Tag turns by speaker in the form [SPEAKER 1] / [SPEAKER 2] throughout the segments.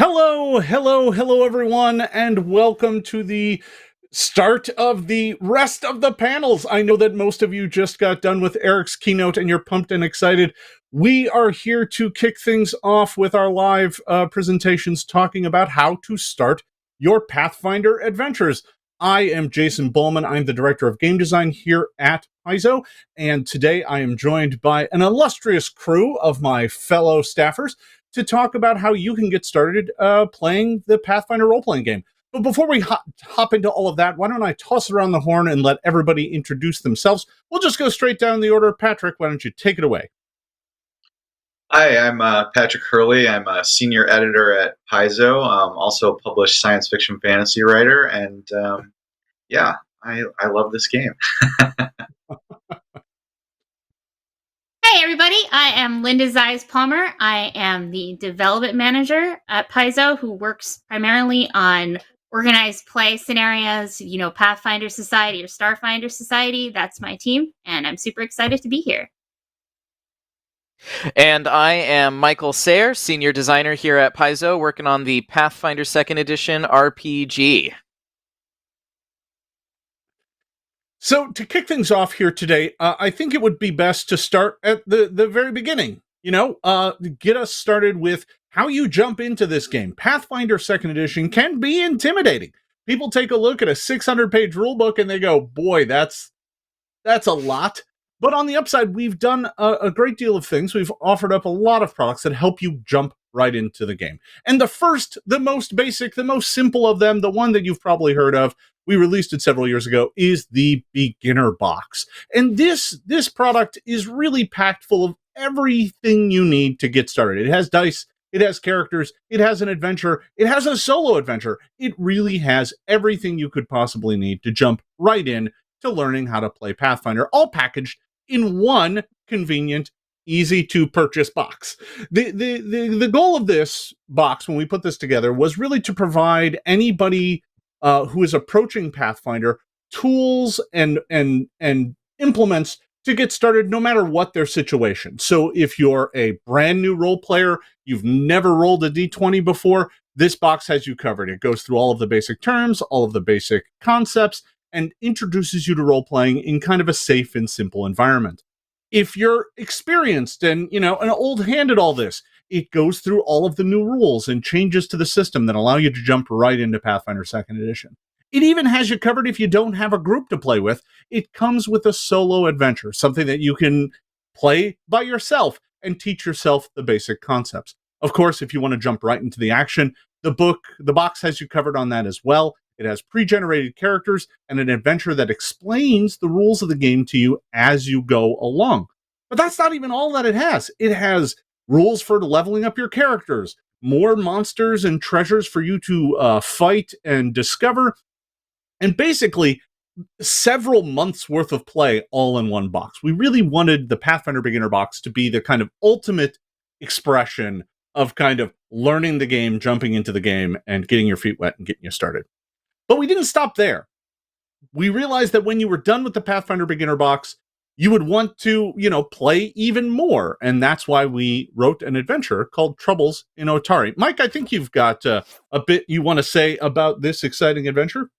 [SPEAKER 1] Hello, everyone, and welcome to the start of the rest of the panels. I know that most of you just got done with Eric's keynote and you're pumped and excited. We are here to kick things off with our live presentations talking about how to start your Pathfinder adventures. I am Jason Bulmahn. I'm the Director of Game Design here at Paizo, and today I am joined by an illustrious crew of my fellow staffers to talk about how you can get started playing the Pathfinder role-playing game. But before we hop into all of that, why don't I toss around the horn and let everybody introduce themselves? We'll just go straight down the order. Patrick, why don't you take it away?
[SPEAKER 2] Hi, I'm Patrick Hurley. I'm a senior editor at Paizo, also a published science fiction fantasy writer, and I love this game.
[SPEAKER 3] Hey everybody, I am Linda Zayas-Palmer. I am the Development Manager at Paizo, who works primarily on organized play scenarios, Pathfinder Society or Starfinder Society. That's my team, and I'm super excited to be here.
[SPEAKER 4] And I am Michael Sayre, Senior Designer here at Paizo, working on the Pathfinder Second Edition RPG.
[SPEAKER 1] So to kick things off here today, I think it would be best to start at the very beginning. Get us started with how you jump into this game. Pathfinder Second Edition can be intimidating. People take a look at a 600-page rulebook and they go, boy, that's a lot. But on the upside, we've done a great deal of things. We've offered up a lot of products that help you jump right into the game. And the first, the most basic, the most simple of them, the one that you've probably heard of, we released it several years ago, is the beginner box. And this product is really packed full of everything you need to get started. It has dice, it has characters, it has an adventure, it has a solo adventure. It really has everything you could possibly need to jump right in to learning how to play Pathfinder, all packaged in one convenient, easy to purchase box. The goal of this box, when we put this together, was really to provide anybody who is approaching Pathfinder tools and implements to get started, no matter what their situation. So if you're a brand new role player, you've never rolled a D20 before, this box has you covered. It goes through all of the basic terms, all of the basic concepts, and introduces you to role-playing in kind of a safe and simple environment. If you're experienced and, an old hand at all this, it goes through all of the new rules and changes to the system that allow you to jump right into Pathfinder Second Edition. It even has you covered if you don't have a group to play with. It comes with a solo adventure, something that you can play by yourself and teach yourself the basic concepts. Of course, if you want to jump right into the action, the box has you covered on that as well. It has pre-generated characters and an adventure that explains the rules of the game to you as you go along. But that's not even all that it has. It has rules for leveling up your characters, more monsters and treasures for you to fight and discover, and basically several months worth of play all in one box. We really wanted the Pathfinder Beginner Box to be the kind of ultimate expression of kind of learning the game, jumping into the game, and getting your feet wet and getting you started. But we didn't stop there. We realized that when you were done with the Pathfinder Beginner Box, you would want to, play even more. And that's why we wrote an adventure called Troubles in Otari. Mike, I think you've got a bit you want to say about this exciting adventure?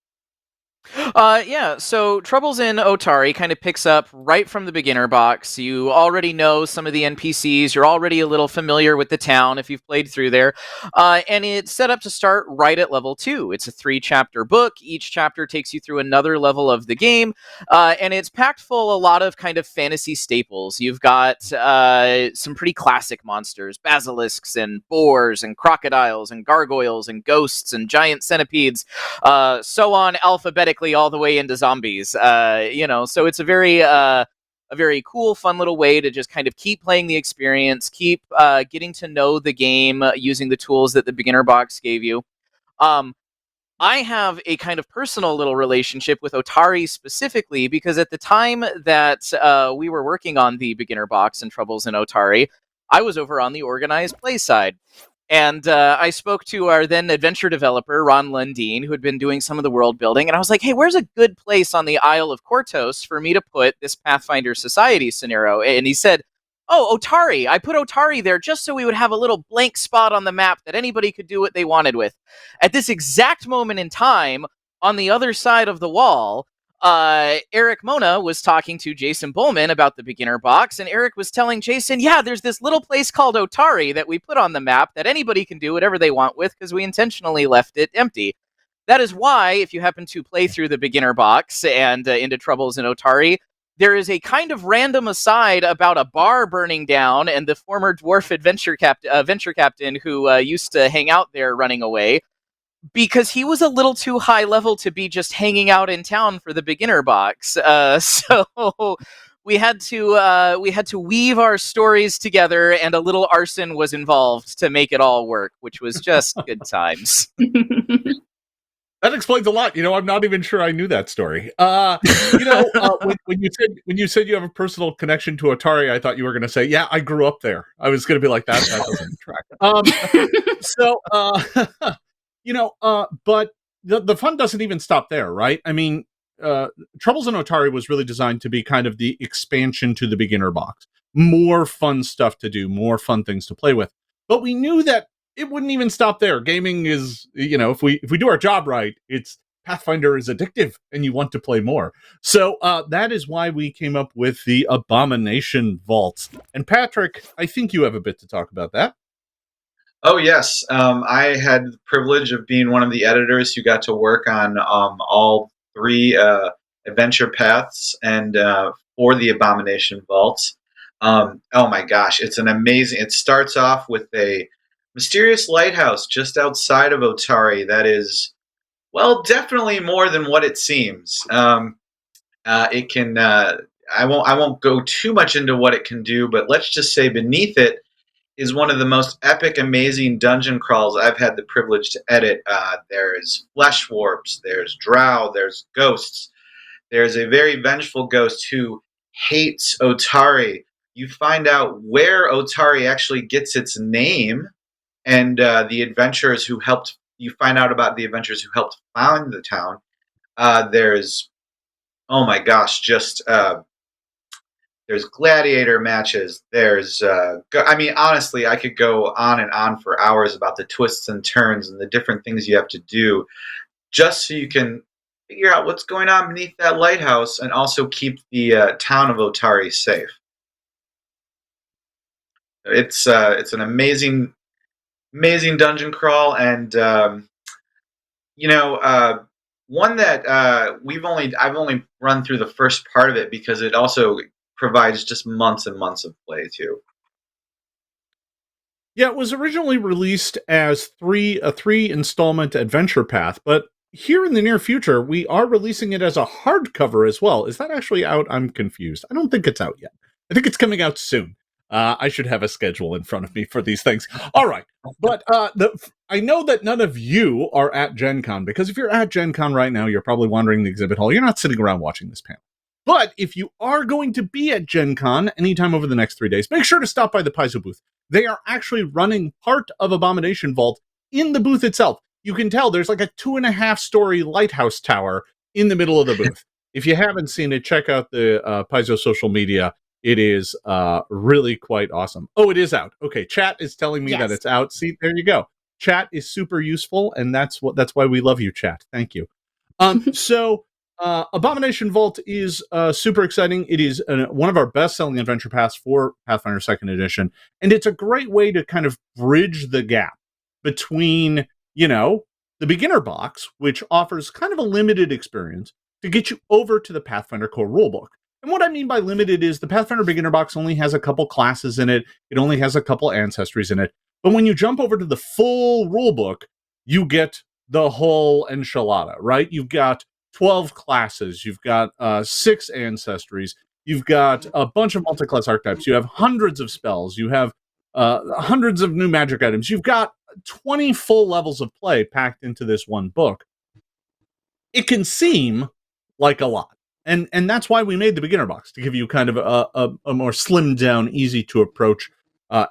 [SPEAKER 4] So Troubles in Otari kind of picks up right from the beginner box. You already know some of the NPCs, you're already a little familiar with the town if you've played through there, and it's set up to start right at level 2. It's a 3-chapter book. Each chapter takes you through another level of the game, and it's packed full a lot of kind of fantasy staples. You've got some pretty classic monsters, basilisks and boars and crocodiles and gargoyles and ghosts and giant centipedes, so on alphabetically all the way into zombies. So it's a very cool, fun little way to just kind of keep playing the experience, keep getting to know the game using the tools that the beginner box gave you. I have a kind of personal little relationship with Otari specifically because at the time that we were working on the beginner box and Troubles in Otari, I was over on the organized play side. And I spoke to our then adventure developer, Ron Lundeen, who had been doing some of the world building. And I was like, hey, where's a good place on the Isle of Kortos for me to put this Pathfinder Society scenario? And he said, oh, Otari. I put Otari there just so we would have a little blank spot on the map that anybody could do what they wanted with. At this exact moment in time, on the other side of the wall, Eric Mona was talking to Jason Bulmahn about the beginner box, and Eric was telling Jason, yeah, there's this little place called Otari that we put on the map that anybody can do whatever they want with because we intentionally left it empty. That is why, if you happen to play through the beginner box and Into Troubles in Otari, there is a kind of random aside about a bar burning down and the former dwarf venture captain who used to hang out there running away because he was a little too high level to be just hanging out in town for the beginner box. So we had to weave our stories together, and a little arson was involved to make it all work, which was just good times.
[SPEAKER 1] That explains a lot. I'm not even sure I knew that story. When you said you have a personal connection to Otari, I thought you were going to say, "Yeah, I grew up there." I was going to be like, "That doesn't track." But the fun doesn't even stop there, right? I mean, Troubles in Otari was really designed to be kind of the expansion to the beginner box. More fun stuff to do, more fun things to play with. But we knew that it wouldn't even stop there. Gaming is, if we do our job right, Pathfinder is addictive and you want to play more. So that is why we came up with the Abomination Vaults. And Patrick, I think you have a bit to talk about that.
[SPEAKER 2] Oh, yes. I had the privilege of being one of the editors who got to work on all three adventure paths and for the Abomination Vaults. Oh my gosh, it's an amazing... It starts off with a mysterious lighthouse just outside of Otari that is, well, definitely more than what it seems. It can... I won't go too much into what it can do, but let's just say beneath it is one of the most epic, amazing dungeon crawls I've had the privilege to edit. There's flesh warps, there's drow, there's ghosts. There's a very vengeful ghost who hates Otari. You find out where Otari actually gets its name, and the adventurers who helped. You find out about the adventurers who helped found the town. There's, oh my gosh, just there's gladiator matches. There's, honestly, I could go on and on for hours about the twists and turns and the different things you have to do just so you can figure out what's going on beneath that lighthouse and also keep the town of Otari safe. It's an amazing dungeon crawl, and one that I've only run through the first part of it because it also provides just months and months of play too.
[SPEAKER 1] Yeah, it was originally released as a three installment adventure path, but here in the near future, we are releasing it as a hardcover as well. Is that actually out? I'm confused. I don't think it's out yet. I think it's coming out soon. I should have a schedule in front of me for these things. All right. But I know that none of you are at Gen Con, because if you're at Gen Con right now, you're probably wandering the exhibit hall. You're not sitting around watching this panel. But if you are going to be at Gen Con anytime over the next 3 days, make sure to stop by the Paizo booth. They are actually running part of Abomination Vault in the booth itself. You can tell there's like a 2.5-story lighthouse tower in the middle of the booth. If you haven't seen it, check out the Paizo social media. It is really quite awesome. Oh, it is out. Okay, chat is telling me that it's out. See, there you go. Chat is super useful, and that's why we love you, chat. Thank you. So Abomination Vault is super exciting. It is one of our best-selling adventure paths for Pathfinder Second Edition, and it's a great way to kind of bridge the gap between, the beginner box, which offers kind of a limited experience, to get you over to the Pathfinder core rulebook. And what I mean by limited is the Pathfinder beginner box only has a couple classes in it. It only has a couple ancestries in it. But when you jump over to the full rulebook, you get the whole enchilada, right? You've got 12 classes. You've got 6 ancestries. You've got a bunch of multi-class archetypes. You have hundreds of spells. You have hundreds of new magic items. You've got 20 full levels of play packed into this one book. It can seem like a lot. And that's why we made the beginner box, to give you kind of a more slimmed down, easy to approach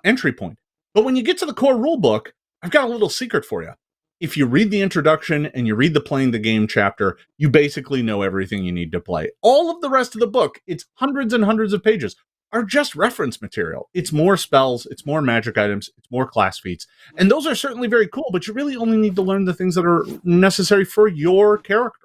[SPEAKER 1] entry point. But when you get to the core rulebook, I've got a little secret for you. If you read the introduction and you read the playing the game chapter, you basically know everything you need to play. All of the rest of the book, it's hundreds and hundreds of pages, are just reference material. It's more spells, it's more magic items, it's more class feats. And those are certainly very cool, but you really only need to learn the things that are necessary for your character.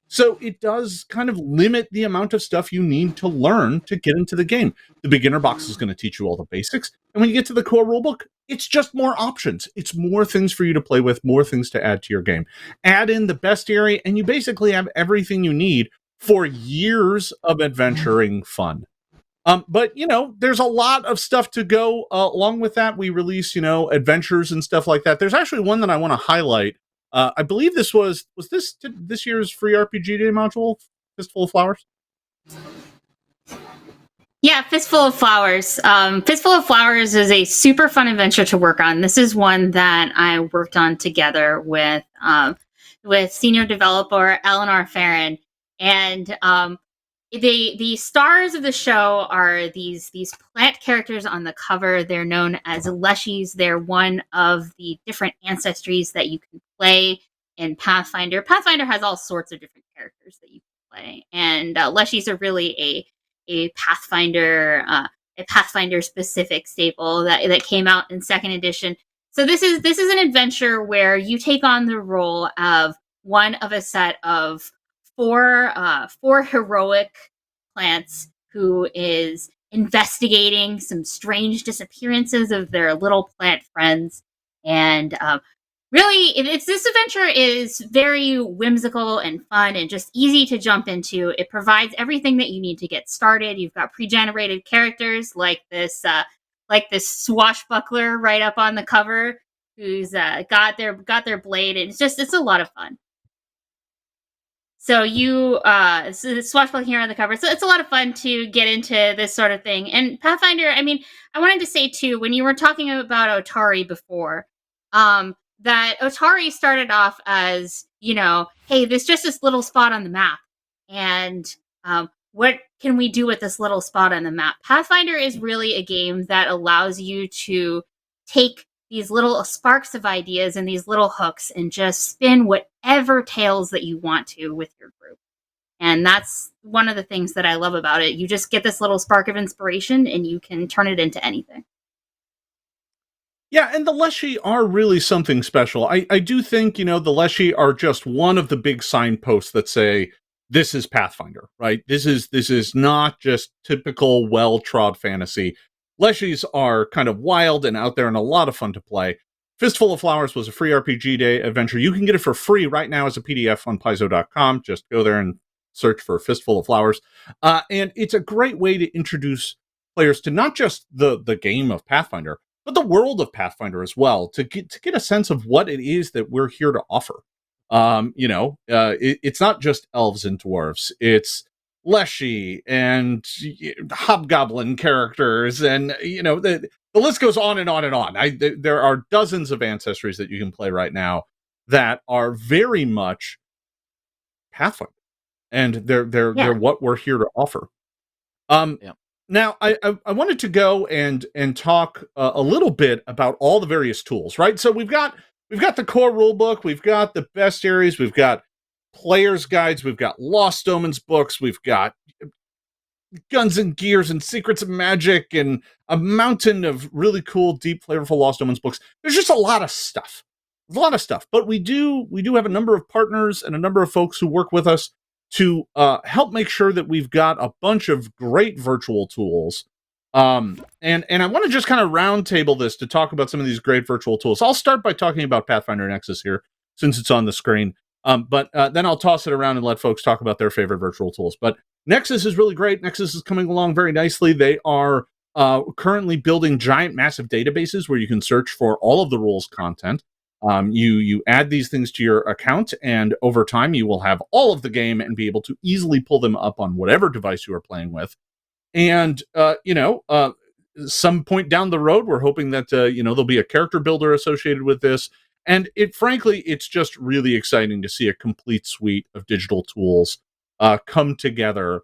[SPEAKER 1] So it does kind of limit the amount of stuff you need to learn to get into the game. The beginner box is going to teach you all the basics. And when you get to the core rulebook, it's just more options. It's more things for you to play with, more things to add to your game. Add in the bestiary, and you basically have everything you need for years of adventuring fun. But, there's a lot of stuff to go along with that. We release, adventures and stuff like that. There's actually one that I want to highlight. I believe this was this year's free RPG day module, Fistful of Flowers?
[SPEAKER 3] Yeah, Fistful of Flowers. Fistful of Flowers is a super fun adventure to work on. This is one that I worked on together with senior developer Eleanor Farron. And the stars of the show are these plant characters on the cover. They're known as leshies. They're one of the different ancestries that you can play in Pathfinder. Pathfinder has all sorts of different characters that you can play, and leshies are really a Pathfinder specific staple that came out in second edition. So this is an adventure where you take on the role of one of a set of four heroic plants who is investigating some strange disappearances of their little plant friends. And really, this adventure is very whimsical and fun and just easy to jump into. It provides everything that you need to get started. You've got pre-generated characters like this swashbuckler right up on the cover, who's got their blade, and it's a lot of fun. So so swashbuckling here on the cover. So it's a lot of fun to get into this sort of thing. And Pathfinder, I wanted to say too, when you were talking about Otari before, that Otari started off as, hey, there's just this little spot on the map. And what can we do with this little spot on the map? Pathfinder is really a game that allows you to take these little sparks of ideas and these little hooks and just spin whatever tales that you want to with your group. And that's one of the things that I love about it. You just get this little spark of inspiration and you can turn it into anything.
[SPEAKER 1] Yeah, and the Leshy are really something special. I do think, the Leshy are just one of the big signposts that say, this is Pathfinder, right? This is not just typical well-trod fantasy. Leshies are kind of wild and out there and a lot of fun to play. Fistful of Flowers was a free RPG Day adventure. You can get it for free right now as a PDF on Paizo.com. Just go there and search for Fistful of Flowers. And it's a great way to introduce players to not just the game of Pathfinder, but the world of Pathfinder as well, to get a sense of what it is that we're here to offer. It's not just elves and dwarves. It's Leshy and hobgoblin characters, and the list goes on and on and on. There are dozens of ancestries that you can play right now that are very much Pathfinder, and they're what we're here to offer. Now I wanted to go and talk a little bit about all the various tools, right? So we've got the core rulebook, we've got the bestiaries, we've got players guides, we've got Lost Omens books, we've got Guns and Gears and Secrets of Magic and a mountain of really cool, deep, flavorful Lost Omens books. There's just a lot of stuff. But we do have a number of partners and a number of folks who work with us to help make sure that we've got a bunch of great virtual tools. And I want to just kind of roundtable this to talk about some of these great virtual tools. I'll start by talking about Pathfinder Nexus here, since it's on the screen. But then I'll toss it around and let folks talk about their favorite virtual tools. But Nexus is really great. Nexus is coming along very nicely. They are currently building giant, massive databases where you can search for all of the rules content. You add these things to your account, and over time you will have all of the game and be able to easily pull them up on whatever device you are playing with. And, some point down the road, we're hoping that, there'll be a character builder associated with this. And frankly, it's just really exciting to see a complete suite of digital tools come together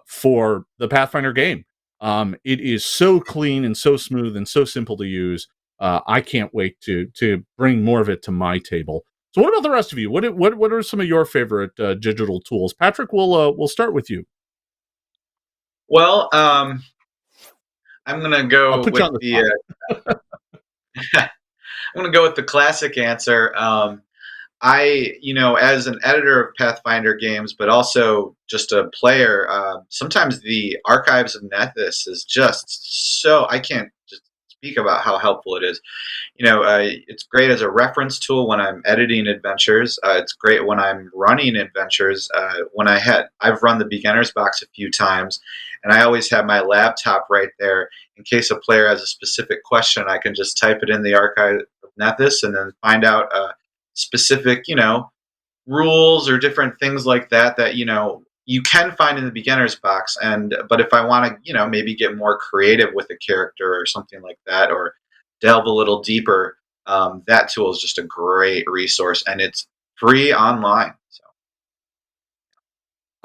[SPEAKER 1] for the Pathfinder game. It is so clean and so smooth and so simple to use. I can't wait to bring more of it to my table. So what about the rest of you? What are some of your favorite digital tools? Patrick, we'll start with you.
[SPEAKER 2] Well, I'm gonna
[SPEAKER 1] I'll
[SPEAKER 2] go
[SPEAKER 1] put you
[SPEAKER 2] with
[SPEAKER 1] on the
[SPEAKER 2] the
[SPEAKER 1] spot.
[SPEAKER 2] I'm gonna go with the classic answer. As an editor of Pathfinder games, but also just a player, sometimes the Archives of Nethys is just so I can't just speak about how helpful it is. It's great as a reference tool when I'm editing adventures. It's great when I'm running adventures. I've run the beginner's box a few times, and I always have my laptop right there in case a player has a specific question. I can just type it in the Archive of Nethys and then find out specific, rules or different things like that you can find in the beginner's box. But if I want to maybe get more creative with a character or something like that, or delve a little deeper, that tool is just a great resource, and it's free online. So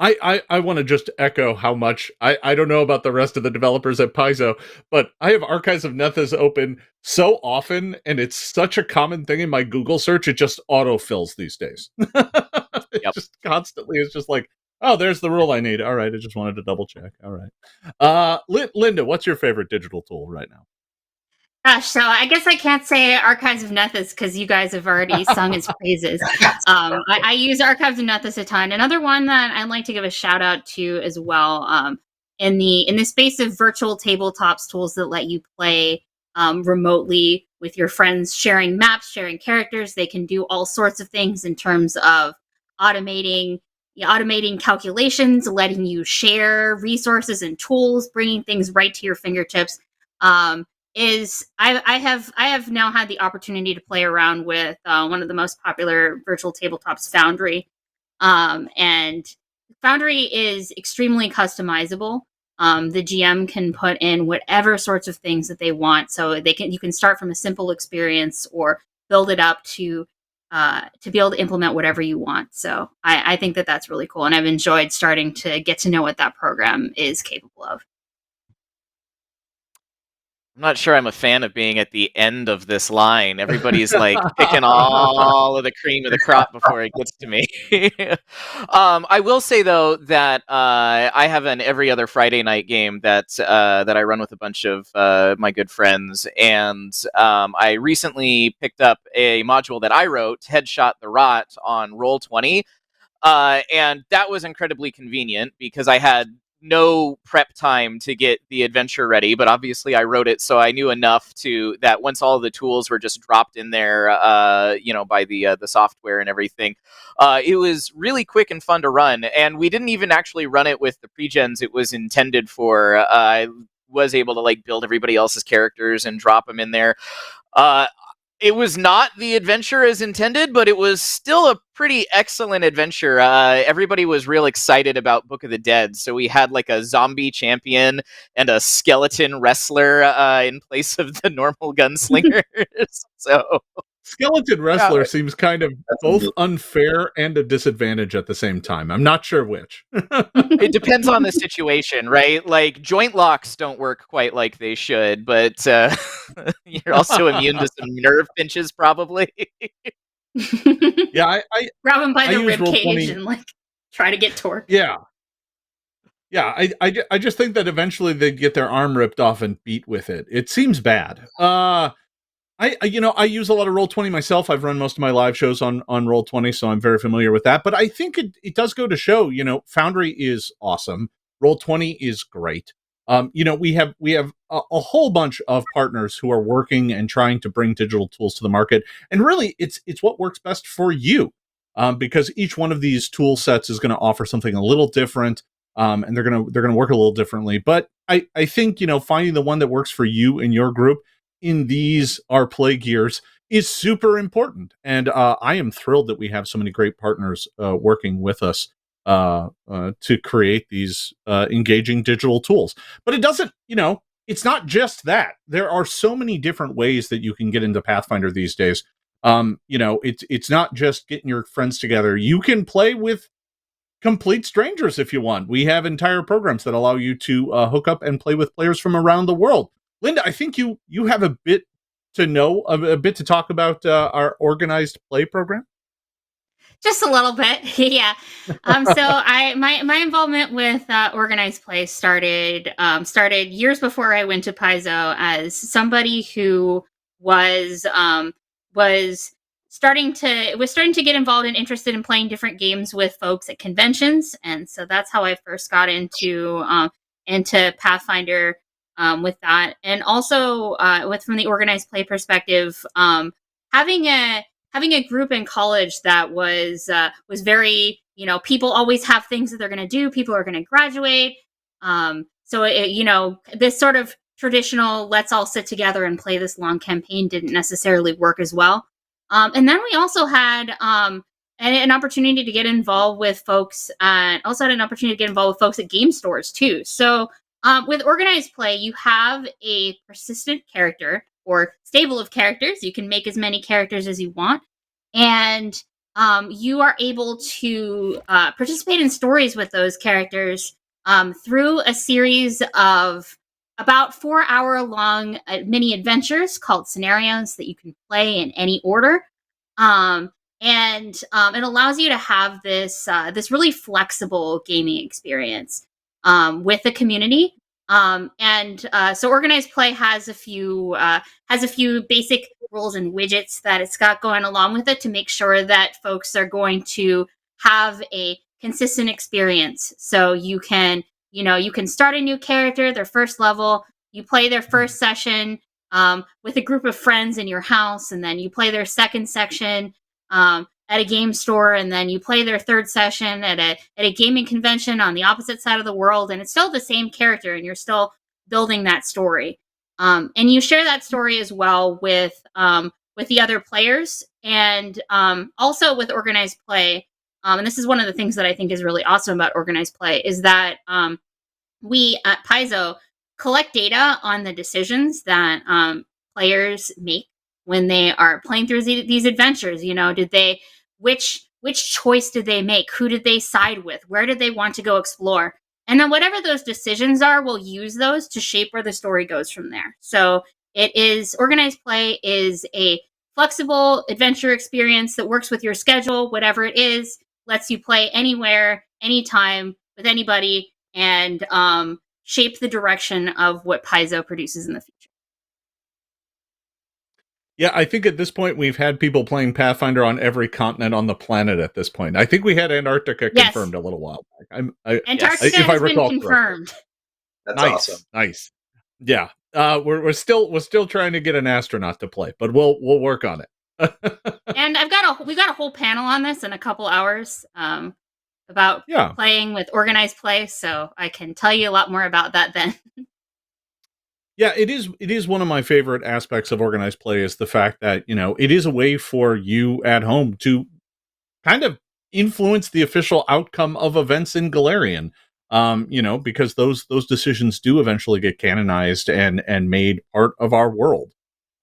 [SPEAKER 1] I want to just echo how much I don't know about the rest of the developers at Paizo, but I have Archives of Nethys open so often, and it's such a common thing in my Google search. It just autofills these days. It
[SPEAKER 4] Yep.
[SPEAKER 1] just constantly is just like, oh, there's the rule I need. All right, I just wanted to double check. All right, Linda, what's your favorite digital tool right now?
[SPEAKER 3] Gosh, so I guess I can't say Archives of Nethys because you guys have already sung its praises. I use Archives of Nethys a ton. Another one that I'd like to give a shout out to as well, in the space of virtual tabletops tools that let you play remotely with your friends, sharing maps, sharing characters. They can do all sorts of things in terms of automating automating calculations, letting you share resources and tools, bringing things right to your fingertips. I have now had the opportunity to play around with one of the most popular virtual tabletops, Foundry, and Foundry is extremely customizable. The GM can put in whatever sorts of things that they want, so you can start from a simple experience or build it up to be able to implement whatever you want. So I think that that's really cool, and I've enjoyed starting to get to know what that program is capable of.
[SPEAKER 4] I'm not sure I'm a fan of being at the end of this line. Everybody's like picking all of the cream of the crop before it gets to me. I will say though that I have an every other Friday night game that I run with a bunch of my good friends, and I recently picked up a module that I wrote, Headshot the Rot, on Roll20. And that was incredibly convenient because I had no prep time to get the adventure ready, but obviously I wrote it so I knew enough to that once all the tools were just dropped in there, by the software and everything, it was really quick and fun to run. And we didn't even actually run it with the pregens it was intended for. I was able to like build everybody else's characters and drop them in there. It was not the adventure as intended, but it was still a pretty excellent adventure. Everybody was real excited about Book of the Dead, so we had like a zombie champion and a skeleton wrestler in place of the normal gunslingers. So
[SPEAKER 1] Skeleton
[SPEAKER 4] yeah,
[SPEAKER 1] Wrestler seems kind of both unfair and a disadvantage at the same time. I'm not sure which.
[SPEAKER 4] it depends on the situation, right? Like joint locks don't work quite like they should, but you're also immune to some nerve pinches, probably.
[SPEAKER 1] Yeah,
[SPEAKER 3] Grab him by
[SPEAKER 1] I
[SPEAKER 3] the
[SPEAKER 1] use
[SPEAKER 3] rib cage
[SPEAKER 1] Roll20.
[SPEAKER 3] and like try to get torqued.
[SPEAKER 1] Yeah. Yeah, I just think that eventually they'd get their arm ripped off and beat with it. It seems bad. I use a lot of Roll20 myself. I've run most of my live shows on Roll20, so I'm very familiar with that. But I think it does go to show, Foundry is awesome. Roll20 is great. We have a whole bunch of partners who are working and trying to bring digital tools to the market, and really, it's what works best for you, because each one of these tool sets is going to offer something a little different, and they're gonna work a little differently. But I think finding the one that works for you and your group in these our play gears is super important, and I am thrilled that we have so many great partners working with us to create these engaging digital tools. But it doesn't, it's not just that. There are so many different ways that you can get into Pathfinder these days. It's not just getting your friends together. You can play with complete strangers if you want. We have entire programs that allow you to hook up and play with players from around the world. Linda, I think you have a bit to know, a bit to talk about our organized play program.
[SPEAKER 3] Just a little bit, yeah. So my involvement with organized play started years before I went to Paizo, as somebody who was was starting to get involved and interested in playing different games with folks at conventions, and so that's how I first got into Pathfinder, with that, and also with from the organized play perspective, having a group in college that was very, people always have things that they're going to do, people are going to graduate, so this sort of traditional let's all sit together and play this long campaign didn't necessarily work as well. And then we also had an opportunity to get involved with folks, also had an opportunity to get involved with folks at game stores too. So with organized play, you have a persistent character or stable of characters. You can make as many characters as you want, and you are able to participate in stories with those characters through a series of about 4-hour long mini adventures called scenarios that you can play in any order. And it allows you to have this really flexible gaming experience with the community. So organized play has a few basic rules and widgets that it's got going along with it to make sure that folks are going to have a consistent experience. So you can start a new character, their first level, you play their first session with a group of friends in your house, and then you play their second section at a game store, and then you play their third session at a gaming convention on the opposite side of the world, and it's still the same character, and you're still building that story. And you share that story as well with the other players, and also with organized play. And this is one of the things that I think is really awesome about organized play is that we at Paizo collect data on the decisions that players make when they are playing through these adventures. Which choice did they make? Who did they side with? Where did they want to go explore? And then whatever those decisions are, we'll use those to shape where the story goes from there. So organized play is a flexible adventure experience that works with your schedule, whatever it is, lets you play anywhere, anytime, with anybody, and shape the direction of what Paizo produces in the future.
[SPEAKER 1] Yeah, I think at this point we've had people playing Pathfinder on every continent on the planet at this point. I think we had Antarctica confirmed a little while back.
[SPEAKER 3] Antarctica has been confirmed.
[SPEAKER 2] That's awesome.
[SPEAKER 1] Nice. Yeah. We're still trying to get an astronaut to play, but we'll work on it.
[SPEAKER 3] And we've got a whole panel on this in a couple hours about playing with organized play, so I can tell you a lot more about that then.
[SPEAKER 1] Yeah, it is one of my favorite aspects of organized play is the fact that, it is a way for you at home to kind of influence the official outcome of events in Golarion. Because those decisions do eventually get canonized and made part of our world.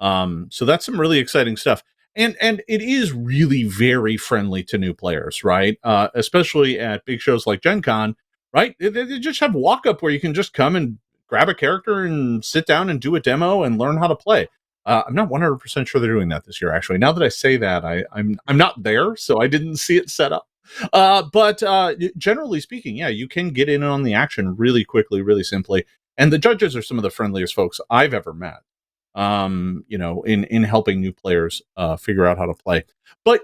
[SPEAKER 1] So that's some really exciting stuff. And it is really very friendly to new players, right? Especially at big shows like Gen Con, right? They just have walk up where you can just come and grab a character and sit down and do a demo and learn how to play. I'm not 100% sure they're doing that this year, actually. Now that I say that, I'm not there, so I didn't see it set up. But generally speaking, yeah, you can get in on the action really quickly, really simply. And the judges are some of the friendliest folks I've ever met, in helping new players figure out how to play. But,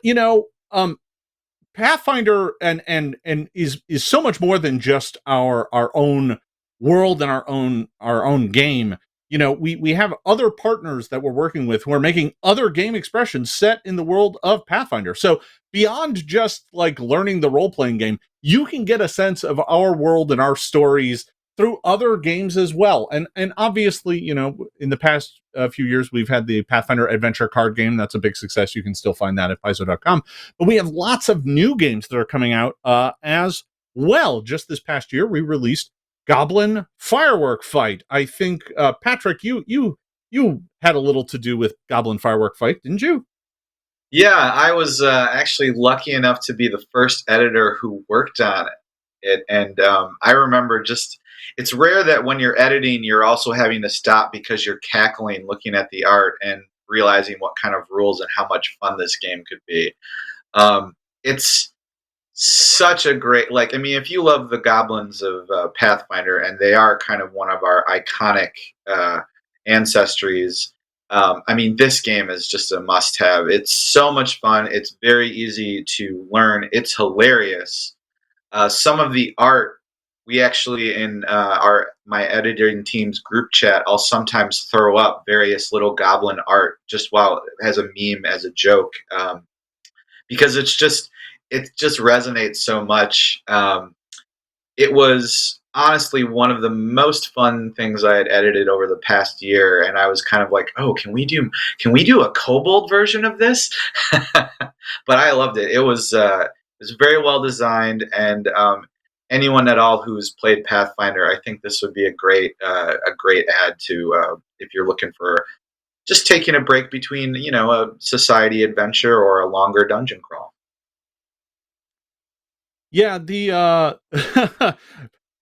[SPEAKER 1] Pathfinder and is so much more than just our own world and our own game. We have other partners that we're working with who are making other game expressions set in the world of Pathfinder. So beyond just like learning the role-playing game, you can get a sense of our world and our stories through other games as well. And obviously, in the past few years, we've had the Pathfinder Adventure card game. That's a big success. You can still find that at Paizo.com. But we have lots of new games that are coming out as well. Just this past year, we released Goblin Firework Fight. I think, Patrick, you had a little to do with Goblin Firework Fight, didn't you?
[SPEAKER 2] Yeah, I was actually lucky enough to be the first editor who worked on it. And I remember it's rare that when you're editing, you're also having to stop because you're cackling, looking at the art and realizing what kind of rules and how much fun this game could be. it's such a great, like, I mean, if you love the goblins of Pathfinder, and they are kind of one of our iconic ancestries, I mean, this game is just a must-have. It's so much fun. It's very easy to learn. It's hilarious. Some of the art, we actually in our my editing team's group chat, I'll sometimes throw up various little goblin art just while as a meme, as a joke, because it just resonates so much. It was honestly one of the most fun things I had edited over the past year, and I was kind of like, "Oh, can we do a kobold version of this?" But I loved it. It was very well designed, and anyone at all who's played Pathfinder, I think this would be a great add to if you're looking for just taking a break between a society adventure or a longer dungeon crawl.
[SPEAKER 1] Yeah, the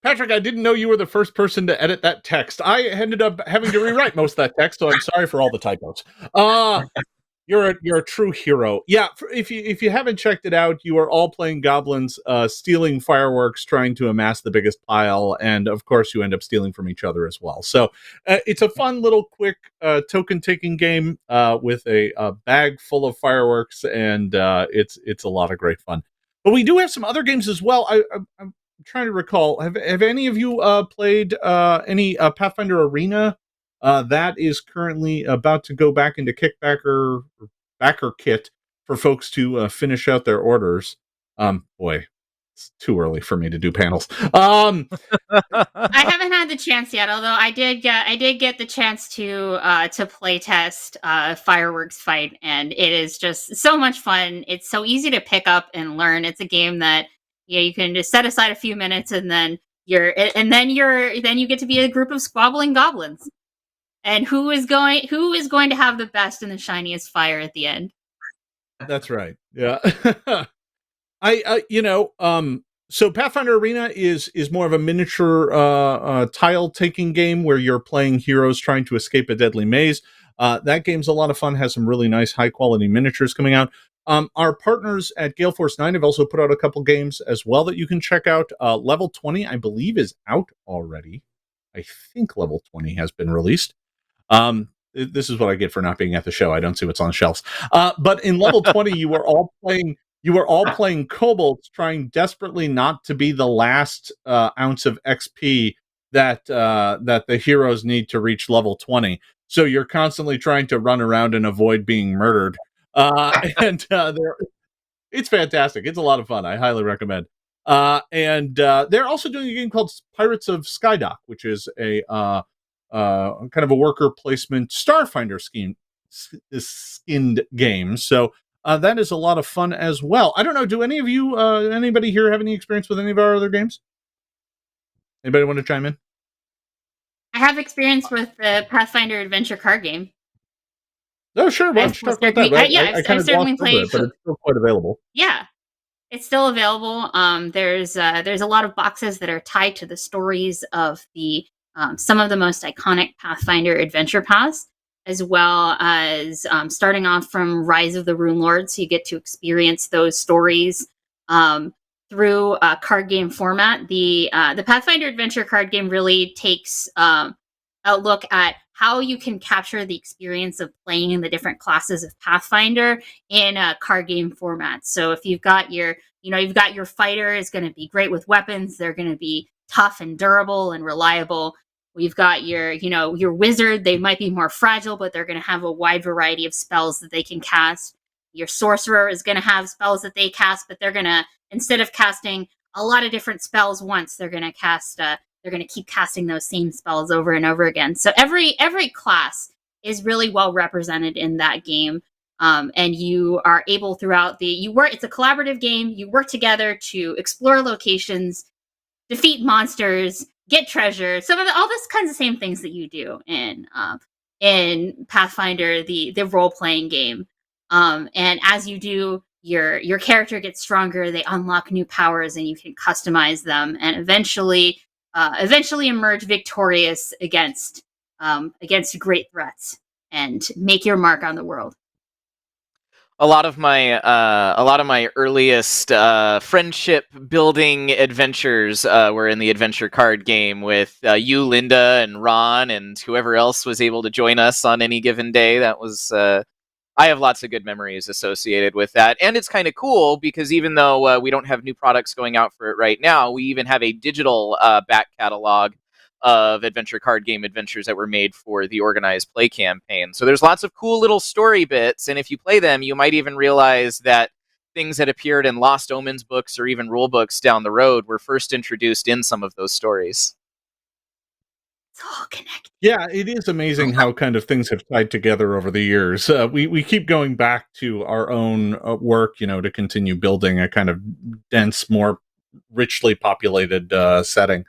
[SPEAKER 1] Patrick, I didn't know you were the first person to edit that text. I ended up having to rewrite most of that text, so I'm sorry for all the typos. You're a true hero. Yeah, if you haven't checked it out, you are all playing goblins, stealing fireworks, trying to amass the biggest pile, and of course you end up stealing from each other as well. So it's a fun little quick token taking game with a bag full of fireworks, and it's a lot of great fun. But we do have some other games as well. I'm trying to recall. Have any of you played any Pathfinder Arena? That is currently about to go back into Kickbacker backer kit for folks to finish out their orders. Boy, it's too early for me to do panels.
[SPEAKER 3] I haven't had the chance yet, although I did get the chance to play test Fireworks Fight, and it is just so much fun. It's so easy to pick up and learn. It's a game that you can just set aside a few minutes, and then you get to be a group of squabbling goblins. And who is going to have the best and the shiniest fire at the end?
[SPEAKER 1] That's right. Yeah. So Pathfinder Arena is more of a miniature tile taking game where you're playing heroes trying to escape a deadly maze. That game's a lot of fun, has some really nice high quality miniatures coming out. Our partners at Gale Force 9 have also put out a couple games as well that you can check out. Level 20, I believe, is out already. I think Level 20 has been released. This is what I get for not being at the show. I don't see what's on the shelves. But in level 20, you were all playing kobolds, trying desperately not to be the last ounce of XP that the heroes need to reach level 20. So you're constantly trying to run around and avoid being murdered. It's fantastic. It's a lot of fun. I highly recommend. And they're also doing a game called Pirates of Skydock, which is a kind of a worker placement Starfinder skinned game. So that is a lot of fun as well. I don't know. Do any of you, anybody here, have any experience with any of our other games? Anybody want to chime in?
[SPEAKER 3] I have experience with the Pathfinder adventure card game.
[SPEAKER 1] Oh, sure. Why don't you talk about that? Right? I kind of
[SPEAKER 3] certainly
[SPEAKER 1] glossed over it, but it's still quite available.
[SPEAKER 3] Yeah, it's still available. There's a lot of boxes that are tied to the stories of the some of the most iconic Pathfinder adventure paths, as well as starting off from Rise of the Rune Lords. So you get to experience those stories through a card game format. The Pathfinder adventure card game really takes a look at how you can capture the experience of playing in the different classes of Pathfinder in a card game format. So if you've got your fighter is going to be great with weapons. They're going to be tough and durable and reliable. We've got your wizard. They might be more fragile, but they're going to have a wide variety of spells that they can cast. Your sorcerer is going to have spells that they cast, but they're going to, instead of casting a lot of different spells once, they're going to keep casting those same spells over and over again. So every class is really well represented in that game. And you are able throughout it's a collaborative game. You work together to explore locations, defeat monsters, get treasure. All this kinds of same things that you do in Pathfinder, the role playing game. And as you do, your character gets stronger. They unlock new powers, and you can customize them, and eventually emerge victorious against great threats and make your mark on the world.
[SPEAKER 4] a lot of my earliest friendship building adventures were in the adventure card game with you, Linda, and Ron, and whoever else was able to join us on any given day. That was I have lots of good memories associated with that, and it's kind of cool because even though we don't have new products going out for it right now, we even have a digital back catalog of adventure card game adventures that were made for the organized play campaign. So there's lots of cool little story bits, and if you play them, you might even realize that things that appeared in Lost Omens books or even rule books down the road were first introduced in some of those stories.
[SPEAKER 3] It's all connected.
[SPEAKER 1] Yeah, it is amazing how kind of things have tied together over the years. We keep going back to our own work, to continue building a kind of dense, more richly populated setting.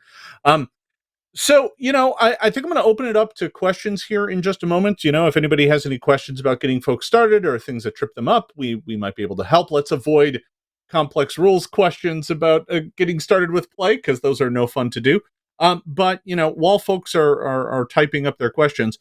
[SPEAKER 1] So, I think I'm going to open it up to questions here in just a moment. If anybody has any questions about getting folks started or things that trip them up, we might be able to help. Let's avoid complex rules questions about getting started with play, because those are no fun to do. But, while folks are typing up their questions,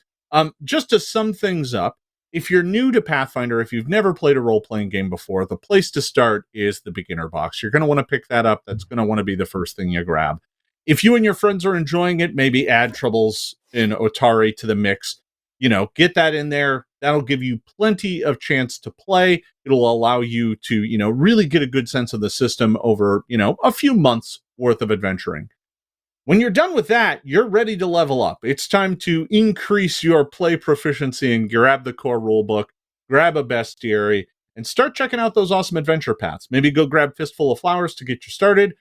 [SPEAKER 1] just to sum things up, if you're new to Pathfinder, if you've never played a role-playing game before, the place to start is the beginner box. You're going to want to pick that up. That's going to want to be the first thing you grab. If you and your friends are enjoying it, maybe add Troubles in Otari to the mix. Get that in there. That'll give you plenty of chance to play. It'll allow you to, really get a good sense of the system over, a few months worth of adventuring. When you're done with that, you're ready to level up. It's time to increase your play proficiency and grab the core rulebook, grab a bestiary, and start checking out those awesome adventure paths. Maybe go grab Fistful of Flowers to get you started.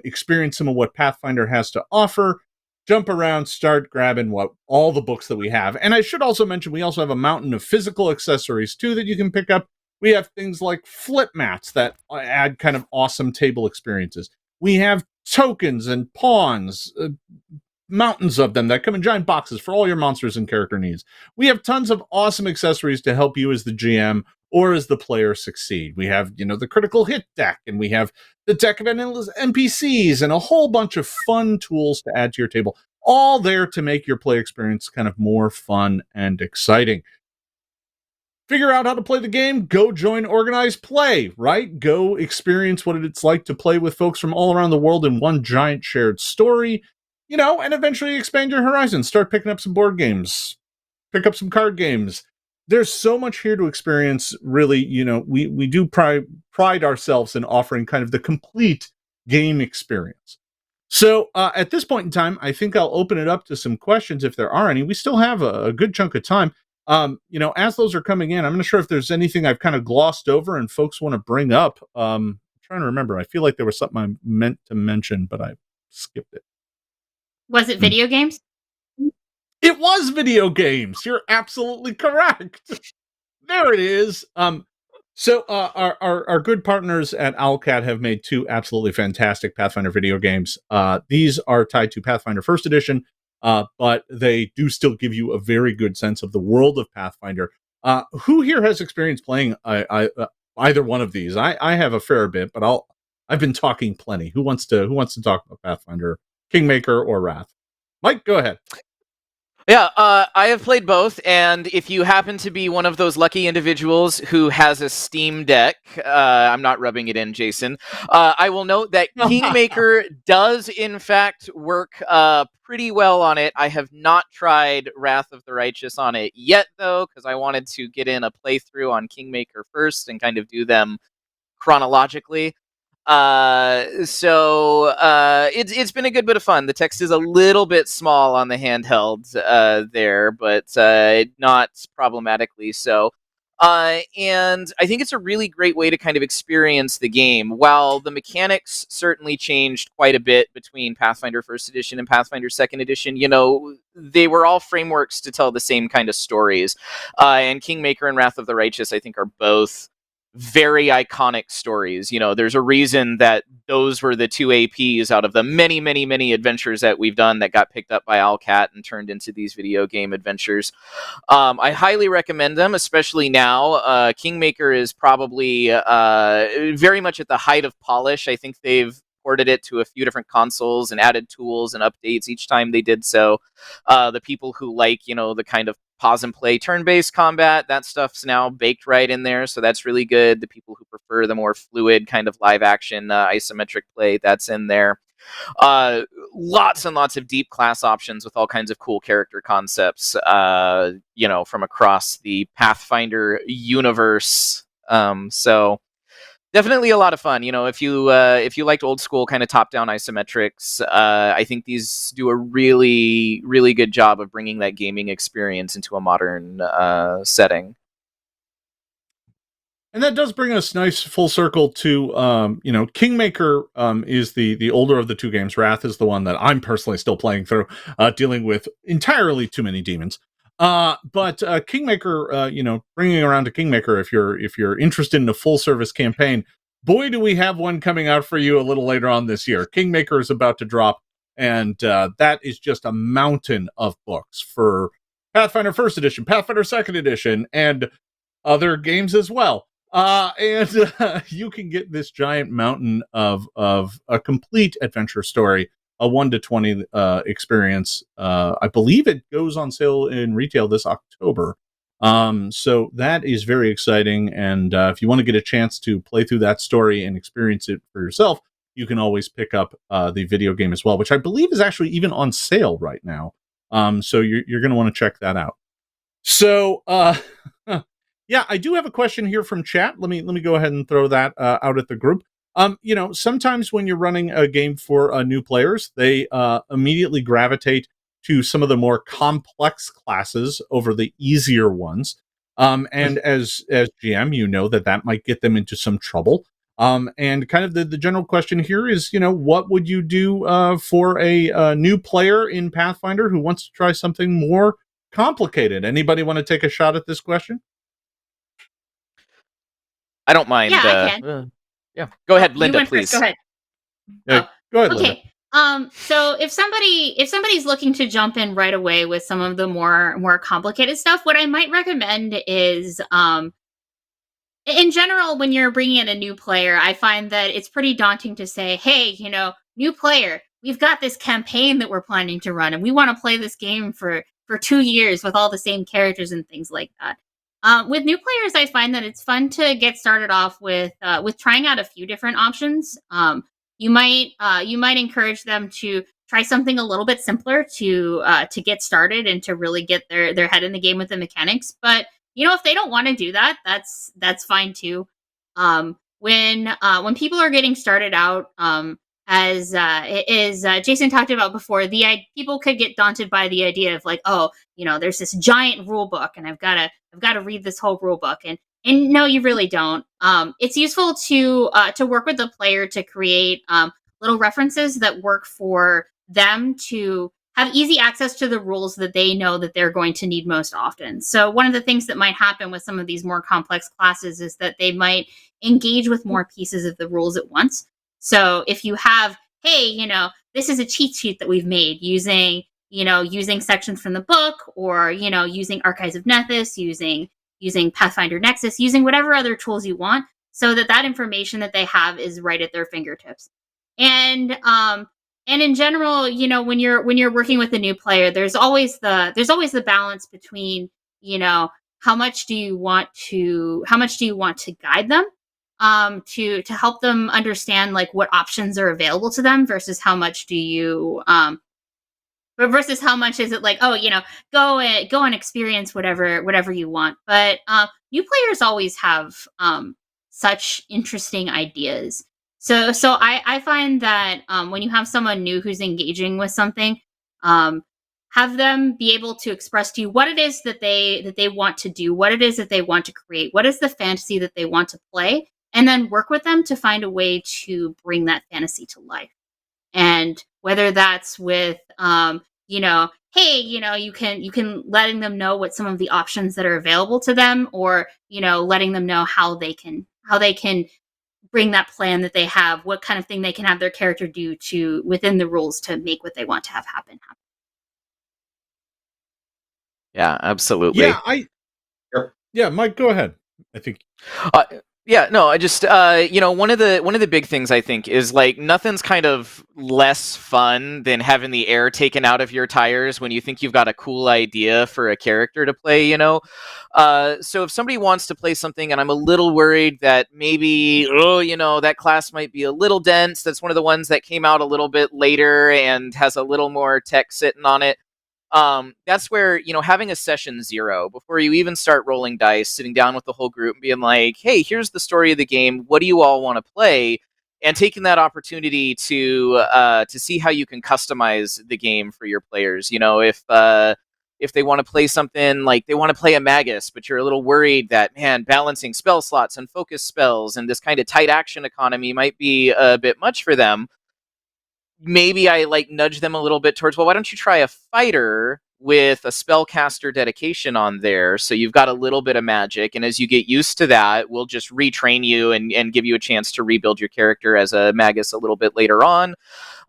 [SPEAKER 1] Experience some of what Pathfinder has to offer, jump around, start grabbing all the books that we have. And I should also mention, we also have a mountain of physical accessories too that you can pick up. We have things like flip mats that add kind of awesome table experiences. We have tokens and pawns, mountains of them that come in giant boxes for all your monsters and character needs. We have tons of awesome accessories to help you as the GM or as the player succeed. We have, the critical hit deck, and we have the deck of endless NPCs and a whole bunch of fun tools to add to your table, all there to make your play experience kind of more fun and exciting. Figure out how to play the game, go join organized play, right? Go experience what it's like to play with folks from all around the world in one giant shared story, and eventually expand your horizons. Start picking up some board games, pick up some card games. There's so much here to experience. Really, we do pride ourselves in offering kind of the complete game experience. So at this point in time, I think I'll open it up to some questions if there are any. We still have a good chunk of time. As those are coming in, I'm not sure if there's anything I've kind of glossed over and folks want to bring up. I'm trying to remember. I feel like there was something I meant to mention, but I skipped it.
[SPEAKER 3] Was it video games?
[SPEAKER 1] It was video games. You're absolutely correct. There it is. So our good partners at Owlcat have made two absolutely fantastic Pathfinder video games. These are tied to Pathfinder First Edition, but they do still give you a very good sense of the world of Pathfinder. Who here has experience playing either one of these? I have a fair bit, but I've been talking plenty. Who wants to talk about Pathfinder, Kingmaker, or Wrath? Mike, go ahead.
[SPEAKER 4] Yeah, I have played both, and if you happen to be one of those lucky individuals who has a Steam Deck, I'm not rubbing it in, Jason, I will note that Kingmaker does, in fact, work pretty well on it. I have not tried Wrath of the Righteous on it yet, though, because I wanted to get in a playthrough on Kingmaker first and kind of do them chronologically. It's been a good bit of fun. The text is a little bit small on the handheld there, but not problematically so. And I think it's a really great way to kind of experience the game. While the mechanics certainly changed quite a bit between Pathfinder First Edition and Pathfinder Second Edition, they were all frameworks to tell the same kind of stories. And Kingmaker and Wrath of the Righteous, I think, are both very iconic stories. There's a reason that those were the two APs out of the many, many, many adventures that we've done that got picked up by Owlcat and turned into these video game adventures. I highly recommend them, especially now. Kingmaker is probably very much at the height of polish. I think they've ported it to a few different consoles and added tools and updates each time they did so. The people who like, the kind of pause and play turn-based combat, that stuff's now baked right in there, so that's really good. The people who prefer the more fluid kind of live action isometric play, that's in there. Lots and lots of deep class options with all kinds of cool character concepts, from across the Pathfinder universe. So definitely a lot of fun. If you liked old school kind of top-down isometrics, I think these do a really, really good job of bringing that gaming experience into a modern setting.
[SPEAKER 1] And that does bring us nice full circle to, Kingmaker is the older of the two games. Wrath is the one that I'm personally still playing through, dealing with entirely too many demons. But Kingmaker, bringing around to Kingmaker, if you're interested in a full service campaign, boy, do we have one coming out for you a little later on this year. Kingmaker is about to drop, and that is just a mountain of books for Pathfinder First Edition, Pathfinder Second Edition, and other games as well. And you can get this giant mountain of a complete adventure story, a 1 to 20 experience. I believe it goes on sale in retail this October. So that is very exciting. And if you want to get a chance to play through that story and experience it for yourself, you can always pick up the video game as well, which I believe is actually even on sale right now. So you're going to want to check that out. So, yeah, I do have a question here from chat. Let me go ahead and throw that out at the group. Sometimes when you're running a game for new players, they immediately gravitate to some of the more complex classes over the easier ones. And as GM, that might get them into some trouble. And kind of the general question here is, what would you do for a new player in Pathfinder who wants to try something more complicated? Anybody want to take a shot at this question?
[SPEAKER 4] I don't mind.
[SPEAKER 3] Yeah, I can.
[SPEAKER 4] Yeah, go ahead, Linda, please.
[SPEAKER 3] First. Go ahead.
[SPEAKER 1] Go ahead,
[SPEAKER 3] okay.
[SPEAKER 1] Linda.
[SPEAKER 3] So if somebody's looking to jump in right away with some of the more complicated stuff, what I might recommend is, in general, when you're bringing in a new player, I find that it's pretty daunting to say, hey, new player, we've got this campaign that we're planning to run, and we want to play this game for 2 years with all the same characters and things like that. With new players, I find that it's fun to get started off with trying out a few different options. You might encourage them to try something a little bit simpler to get started and to really get their head in the game with the mechanics. But if they don't want to do that, that's fine too. When people are getting started out, as Jason talked about before, people could get daunted by the idea of like, oh, there's this giant rule book, and I've got to read this whole rule book, and no, you really don't. It's useful to work with the player to create little references that work for them to have easy access to the rules that they know that they're going to need most often. So one of the things that might happen with some of these more complex classes is that they might engage with more pieces of the rules at once. So if you have, hey, this is a cheat sheet that we've made using sections from the book, or, using Archives of Nethys, using Pathfinder Nexus, using whatever other tools you want, so that information that they have is right at their fingertips. And in general, when you're working with a new player, there's always the balance between, how much do you want to guide them, to help them understand like what options are available to them, versus how much do you versus how much is it like, oh, go and experience whatever you want. But new players always have such interesting ideas. So I find that when you have someone new who's engaging with something, have them be able to express to you what it is that they want to do, what it is that they want to create, what is the fantasy that they want to play, and then work with them to find a way to bring that fantasy to life. And whether that's with, hey, you can letting them know what some of the options that are available to them, or, letting them know how they can bring that plan that they have, what kind of thing they can have their character do to within the rules to make what they want to have happen.
[SPEAKER 4] Yeah, absolutely.
[SPEAKER 1] Yeah, Mike, go ahead. I think.
[SPEAKER 4] Yeah, no, I just one of the big things I think is like nothing's kind of less fun than having the air taken out of your tires when you think you've got a cool idea for a character to play, so if somebody wants to play something and I'm a little worried that maybe that class might be a little dense, that's one of the ones that came out a little bit later and has a little more tech sitting on it. That's where, having a session 0 before you even start rolling dice, sitting down with the whole group and being like, hey, here's the story of the game, what do you all want to play, and taking that opportunity to see how you can customize the game for your players. If they want to play something like they want to play a magus, but you're a little worried that, man, balancing spell slots and focus spells and this kind of tight action economy might be a bit much for them, maybe I like nudge them a little bit towards, well, why don't you try a fighter with a spellcaster dedication on there, so you've got a little bit of magic, and as you get used to that, we'll just retrain you and give you a chance to rebuild your character as a magus a little bit later on.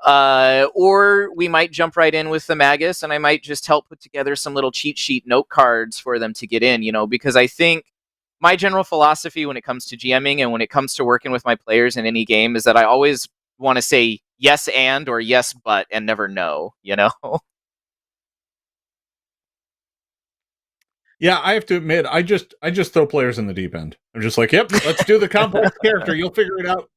[SPEAKER 4] Or we might jump right in with the magus, and I might just help put together some little cheat sheet note cards for them to get in, because I think my general philosophy when it comes to GMing and when it comes to working with my players in any game is that I always want to say yes and or yes but and never no.
[SPEAKER 1] Yeah, I have to admit, I just throw players in the deep end. I'm just like, yep, let's do the complex character. You'll figure it out.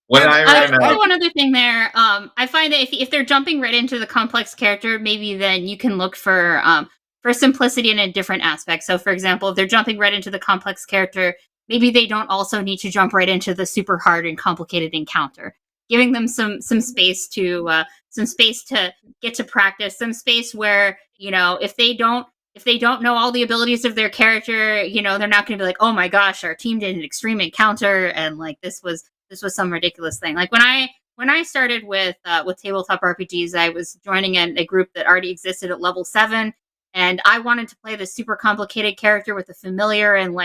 [SPEAKER 2] When I ran out,
[SPEAKER 3] one other thing there, I find that if they're jumping right into the complex character, maybe then you can look for simplicity in a different aspect. So, for example, if they're jumping right into the complex character, maybe they don't also need to jump right into the super hard and complicated encounter. Giving them some space to get to practice, some space where if they don't know all the abilities of their character, they're not going to be like, oh my gosh, our team did an extreme encounter and like this was some ridiculous thing. Like when I started with tabletop RPGs, I was joining a group that already existed at level 7, and I wanted to play this super complicated character with a familiar and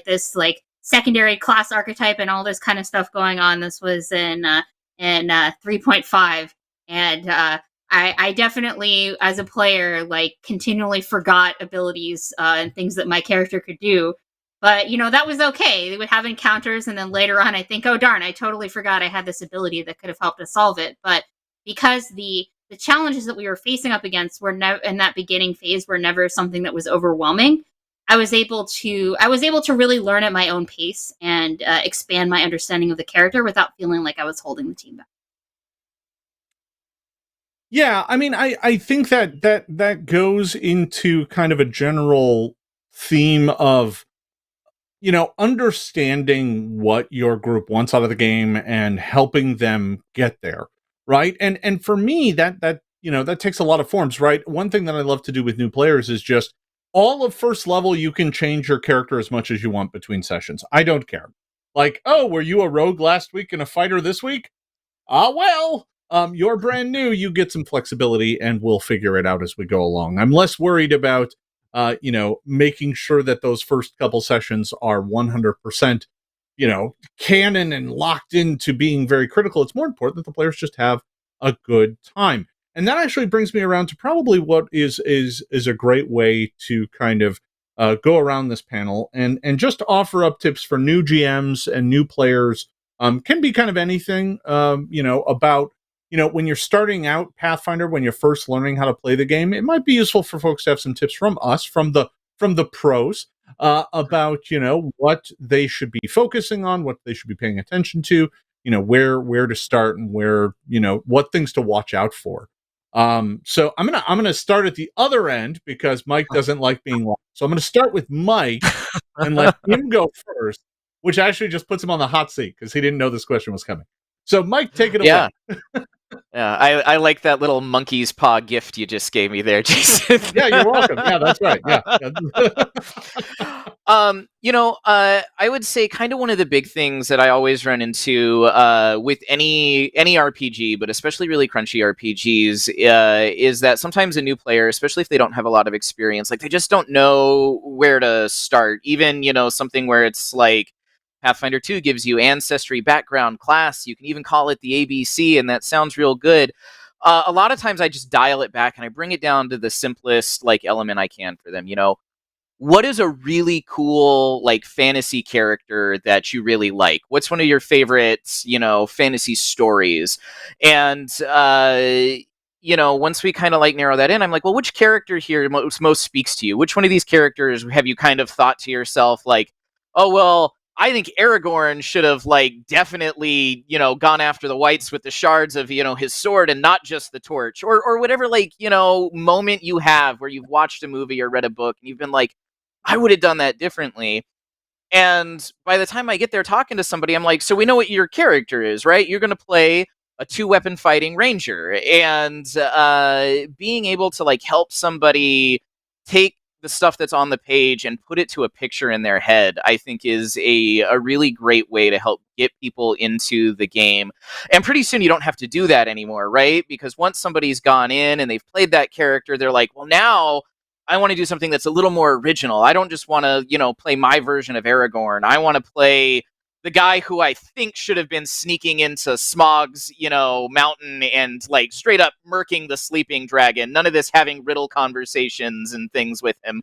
[SPEAKER 3] this secondary class archetype and all this kind of stuff going on. This was in 3.5, and I definitely, as a player, continually forgot abilities and things that my character could do. But, that was okay. They would have encounters, and then later on, I think, oh, darn, I totally forgot I had this ability that could have helped us solve it. But because the challenges that we were facing up against were in that beginning phase were never something that was overwhelming, I was able to really learn at my own pace and expand my understanding of the character without feeling like I was holding the team back.
[SPEAKER 1] Yeah, I mean, I think that goes into kind of a general theme of understanding what your group wants out of the game and helping them get there, right? And for me, that takes a lot of forms, right? One thing that I love to do with new players is just all of first level, you can change your character as much as you want between sessions. I don't care. Like, oh, were you a rogue last week and a fighter this week? Well, you're brand new. You get some flexibility, and we'll figure it out as we go along. I'm less worried about making sure that those first couple sessions are 100%, canon and locked into being very critical. It's more important that the players just have a good time. And that actually brings me around to probably what is a great way to kind of go around this panel and just offer up tips for new GMs and new players. Can be kind of anything, about when you're starting out Pathfinder, when you're first learning how to play the game. It might be useful for folks to have some tips from us, from the pros, about what they should be focusing on, what they should be paying attention to, where to start and where what things to watch out for. So I'm gonna start at the other end because Mike doesn't like being lost. So I'm gonna start with Mike and let him go first, which actually just puts him on the hot seat because he didn't know this question was coming. So Mike, take it away.
[SPEAKER 4] Yeah, I like that little monkey's paw gift you just gave me there, Jason.
[SPEAKER 1] Yeah, you're welcome. Yeah, that's right. Yeah.
[SPEAKER 4] I would say kind of one of the big things that I always run into with any RPG, but especially really crunchy RPGs, is that sometimes a new player, especially if they don't have a lot of experience, like they just don't know where to start. Even, something where it's like Pathfinder 2 gives you ancestry, background, class. You can even call it the ABC, and that sounds real good. A lot of times I just dial it back and I bring it down to the simplest element I can for them. what is a really cool like fantasy character that you really like? What's one of your favorites, fantasy stories? And once we kind of like narrow that in, I'm like, well, which character here most speaks to you? Which one of these characters have you kind of thought to yourself like, oh well, I think Aragorn should have like definitely, gone after the whites with the shards of, his sword and not just the torch, or whatever, like, moment you have where you've watched a movie or read a book and you've been like, I would have done that differently. And by the time I get there talking to somebody, I'm like, so we know what your character is, right? You're going to play a 2-weapon fighting ranger. And being able to like help somebody take the stuff that's on the page and put it to a picture in their head, I think is a really great way to help get people into the game. And pretty soon you don't have to do that anymore, right? Because once somebody's gone in and they've played that character, they're like, well, now I want to do something that's a little more original. I don't just want to, play my version of Aragorn. I want to play the guy who I think should have been sneaking into Smog's, mountain and like straight up murking the sleeping dragon. None of this having riddle conversations and things with him.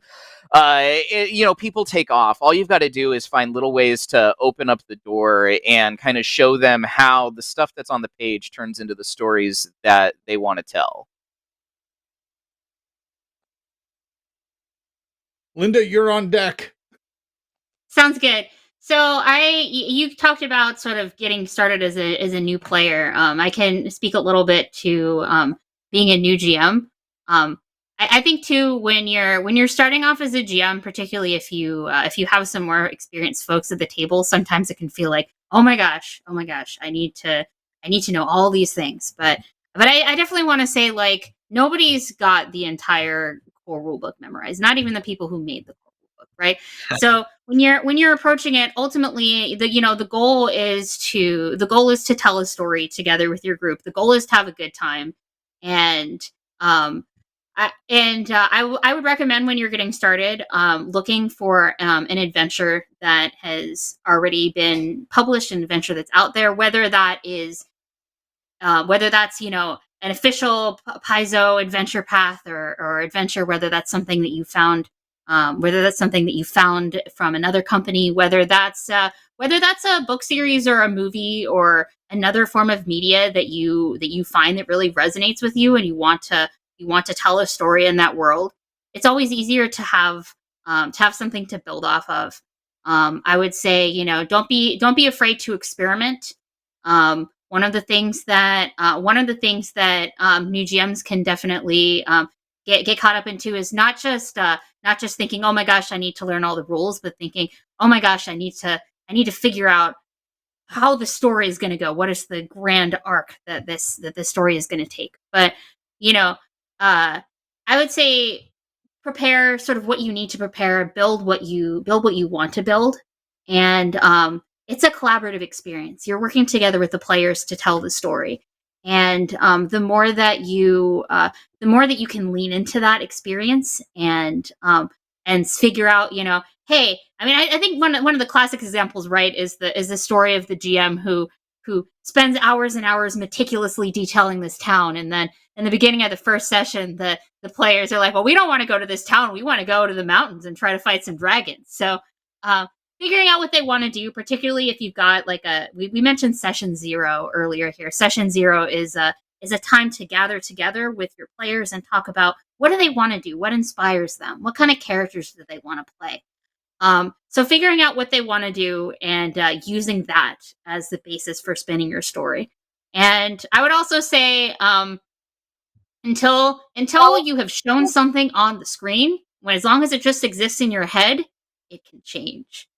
[SPEAKER 4] People take off. All you've got to do is find little ways to open up the door and kind of show them how the stuff that's on the page turns into the stories that they want to tell.
[SPEAKER 1] Linda, you're on deck.
[SPEAKER 3] Sounds good. So you talked about sort of getting started as a new player. I can speak a little bit to being a new GM. I think too, when you're starting off as a GM, particularly if you have some more experienced folks at the table, sometimes it can feel like, oh my gosh, I need to know all these things. But I definitely want to say, like, nobody's got the entire core rulebook memorized. Not even the people who made the core rulebook, right? So when you're approaching it, ultimately the goal is to tell a story together with your group. The goal is to have a good time, and I would recommend, when you're getting started, looking for an adventure that has already been published, an adventure that's out there, whether that's an official Paizo adventure path or adventure, whether that's something that you found from another company, whether that's a book series or a movie or another form of media that you find that really resonates with you, and you want to tell a story in that world. It's always easier to have something to build off of. I would say, don't be afraid to experiment. One of the things that new GMs can definitely get caught up into is not just thinking, oh my gosh, I need to learn all the rules, but thinking, oh my gosh, I need to figure out how the story is going to go. What is the grand arc that this story is going to take? But I would say prepare sort of what you need to prepare, build what you want to build, and it's a collaborative experience. You're working together with the players to tell the story, and the more that you can lean into that experience and figure out, hey, I mean, I think one of the classic examples, right, is the story of the GM who spends hours and hours meticulously detailing this town, and then in the beginning of the first session, the players are like, well, we don't want to go to this town. We want to go to the mountains and try to fight some dragons. So figuring out what they want to do, particularly if you've got like we mentioned session 0 earlier here. Session 0 is a time to gather together with your players and talk about, what do they want to do? What inspires them? What kind of characters do they want to play? So figuring out what they want to do and using that as the basis for spinning your story. And I would also say, until you have shown something on the screen, as long as it just exists in your head, it can change.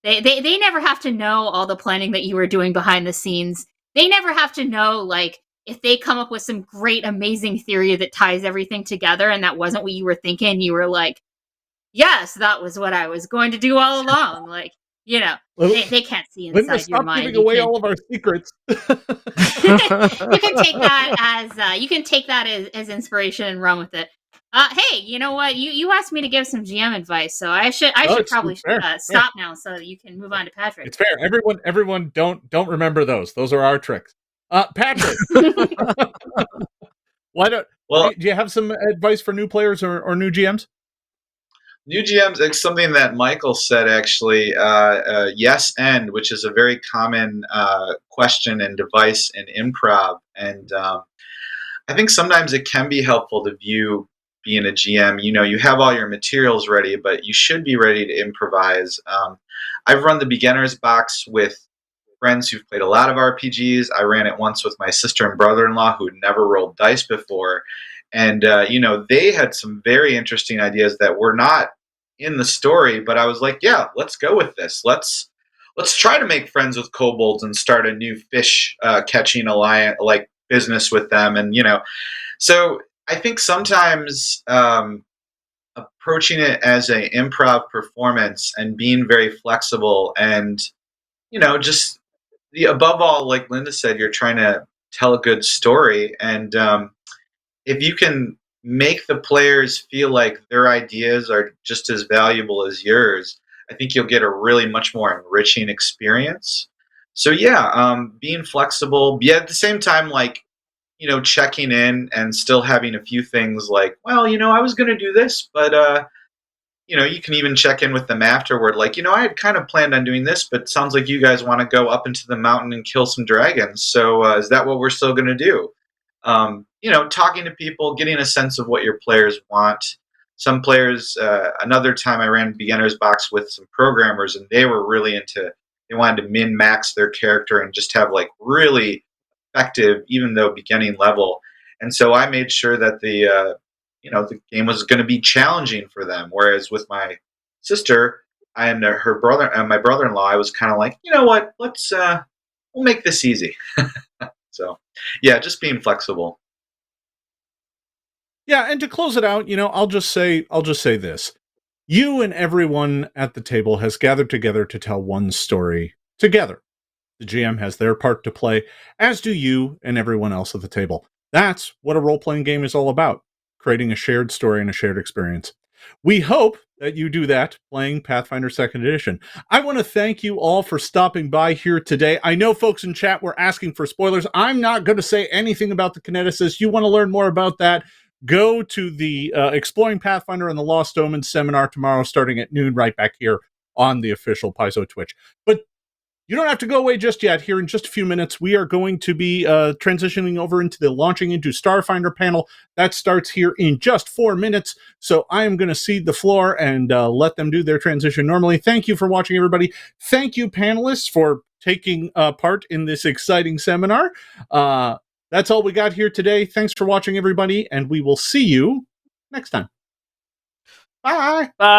[SPEAKER 3] They never have to know all the planning that you were doing behind the scenes. They never have to know, like, if they come up with some great, amazing theory that ties everything together and that wasn't what you were thinking, you were like, yes, that was what I was going to do all along. Like, they can't see inside
[SPEAKER 1] Linda,
[SPEAKER 3] your
[SPEAKER 1] stop
[SPEAKER 3] mind.
[SPEAKER 1] giving away all of our secrets.
[SPEAKER 3] You can take that as inspiration and run with it. Hey, you know what? You asked me to give some GM advice, so I should probably stop now so that you can move on to Patrick.
[SPEAKER 1] It's fair. Everyone don't remember those. Those are our tricks. Patrick, do you have some advice for new players or new GMs?
[SPEAKER 2] New GMs, it's something that Michael said actually. Yes, and which is a very common question and device in improv, and I think sometimes it can be helpful to view being a GM. You know, you have all your materials ready, but you should be ready to improvise. I've run the beginner's box with friends who've played a lot of RPGs. I ran it once with my sister and brother-in-law who'd never rolled dice before, and they had some very interesting ideas that were not in the story. But I was like, yeah, let's go with this. Let's try to make friends with kobolds and start a new fish catching alliance like business with them, and so I think sometimes approaching it as an improv performance and being very flexible and just above all, like Linda said, you're trying to tell a good story, and if you can make the players feel like their ideas are just as valuable as yours, I think you'll get a really much more enriching experience. So yeah, being flexible, yet at the same time, like checking in and still having a few things like, well, I was going to do this, but you can even check in with them afterward. Like, I had kind of planned on doing this, but sounds like you guys want to go up into the mountain and kill some dragons. So is that what we're still going to do? Talking to people, getting a sense of what your players want. Some players, another time I ran Beginner's Box with some programmers, and they were really they wanted to min-max their character and just have like really effective, even though beginning level. And so I made sure that the game was going to be challenging for them. Whereas with my sister and her brother and my brother-in-law, I was kind of like, you know what, we'll make this easy. So, yeah, just being flexible.
[SPEAKER 1] Yeah, and to close it out, I'll just say this. You and everyone at the table has gathered together to tell one story together. The GM has their part to play, as do you and everyone else at the table. That's what a role-playing game is all about, creating a shared story and a shared experience. We hope that you do that playing Pathfinder Second Edition. I want to thank you all for stopping by here today. I know folks in chat were asking for spoilers. I'm not going to say anything about the kineticists. You want to learn more about that, go to the Exploring Pathfinder and the Lost Omens seminar tomorrow starting at noon right back here on the official Paizo Twitch. But you don't have to go away just yet. Here in just a few minutes, we are going to be transitioning over into the Launching into Starfinder panel. That starts here in just 4 minutes. So I am going to cede the floor and let them do their transition normally. Thank you for watching, everybody. Thank you, panelists, for taking part in this exciting seminar. That's all we got here today. Thanks for watching, everybody, and we will see you next time. Bye.
[SPEAKER 4] Bye.